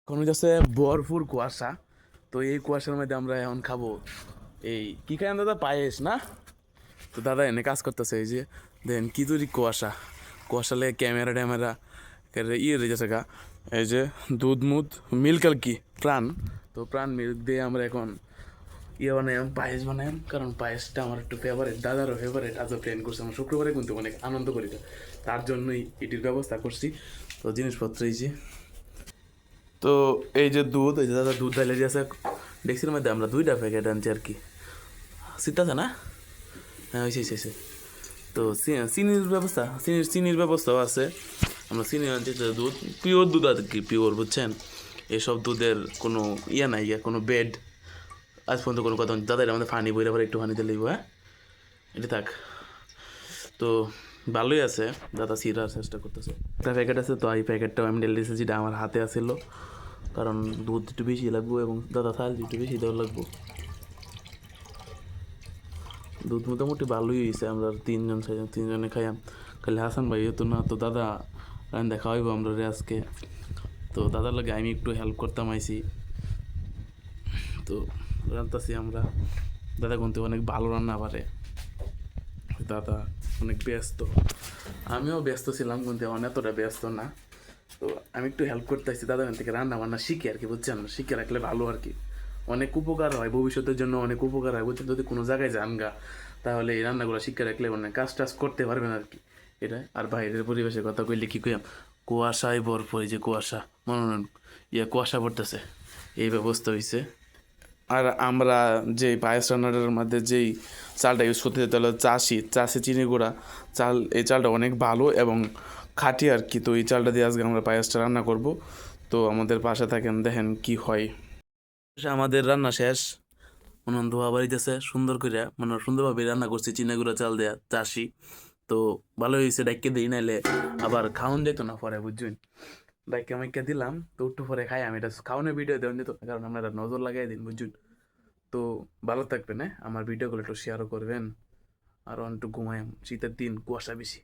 কোনো যাচ্ছে ভরপুর কুয়াশা। তো এই কুয়াশার মধ্যে আমরা এখন খাবো এই কি খাই দাদা, পায়েস না? তো দাদা এনে কাজ করতেছে, এই যে দেন কি তৈরি কুয়াশা, কুয়াশা লেগে ক্যামেরা ট্যামেরা ইয়ে রয়ে গেছে গা। এই যে দুধ মুধ মিল্ক আর কি প্রাণ, তো প্রাণ মিল্ক দিয়ে আমরা এখন ইয়ে বানাইম, পায়েস বানাইম। কারণ পায়েসটা আমার একটু ফেভারিট, দাদারও ফেভারিট। আজও প্ল্যান করছি আমরা শুক্রবারে কিন্তু অনেক আনন্দ করি, তো তার জন্যই এটির ব্যবস্থা করছি। তো জিনিসপত্র এই যে, তো এই যে দুধ, এই যে দাদা দুধ ঢালে দিয়েছে ডেক্সির মধ্যে। আমরা 2টা প্যাকেট আনছি আর কি, শীত আছে না? হ্যাঁ হয়েছে। তো চিনির ব্যবস্থা, চিনির ব্যবস্থাও আছে। আমরা চিনি আনছি, তো দুধ পিওর দুধ আর কি, পিওর, বুঝছেন? এসব দুধের কোনো ইয়ে নাই, কোনো বেড আজ পর্যন্ত কোনো কথা দাদা। এটা আমাদের ফানি বইরা পরে একটু ফানি দিলেই, হ্যাঁ এটা থাক। তো ভালোই আছে, দাদা সিরার চেষ্টা করতেছে। একটা প্যাকেট আছে, তো এই প্যাকেটটাও আমি ঢেলে দিয়েছি, যেটা আমার হাতে আসিল। কারণ দুধ একটু বেশি লাগবো এবং দাদা থাল একটু বেশি দেওয়া লাগবো। দুধ মোটামুটি ভালোই হয়েছে, আমরা 3জনে খাইয়াম। খালি হাসান ভাই হতো না, তো দাদা রান্না খাওয়াইবো আমরা রে আজকে। তো দাদার লাগে আমি একটু হেল্প করতাম আইছি। তো রান্তাছি আমরা। দাদা কিন্তু অনেক ভালো রান্না পারে, দাদা অনেক ব্যস্ত। আমিও ব্যস্ত ছিলাম কিন্তু এখন এতটা ব্যস্ত না। তো আমি একটু হেল্প করতে আসছি দাদা থেকে, রান্না বান্না শিখে আর কি, বুঝছেন? শিখে রাখলে ভালো আর কি, অনেক উপকার হয় ভবিষ্যতের জন্য, অনেক উপকার হয়, বুঝছেন? যদি কোনো জায়গায় যান গা, তাহলে এই রান্নাগুলো শিখে রাখলে অনেক কাজ টাজ করতে পারবেন আর কি। এটা আর বাইরের পরিবেশের কথা কইলে কি কইয়াম, কুয়াশায় ভরপুর, এই যে কুয়াশা, মনে কুয়াশা পড়তেছে, এই ব্যবস্থা হয়েছে। আর আমরা যেই পায়েস রান্নাটার মধ্যে যেই চালটা ইউজ করতে, তাহলে চাষি চিনি গুঁড়া চাল, এই চালটা অনেক ভালো এবং খাঁটি আর কি। তো এই চালটা দিয়ে আজকে আমরা পায়েসটা রান্না করব। তো আমাদের পাশে থাকেন, দেখেন কি হয়। আমাদের রান্না শেষ, মনে ধোয়া বাড়িতেছে সুন্দর করে, মানে সুন্দরভাবে রান্না করছি চিনা গুঁড়া চাল দেয়া চাষি। তো ভালো হয়েছে, ডাইকে দিই, নাইলে আবার খাওন যেত না পরে, বুঝছেন? ডাইকে মাইকে দিলাম, তো একটু পরে খাই আমি। এটা খাওয়ানোর ভিডিও দেওয়া যেত না, কারণ আপনারা নজর লাগাই দিন, বুঝছেন? তো ভালো থাকবেন, হ্যাঁ? আমার ভিডিওগুলো একটু শেয়ারও করবেন। আর একটু ঘুমাই, শীতের দিন, কুয়াশা বেশি।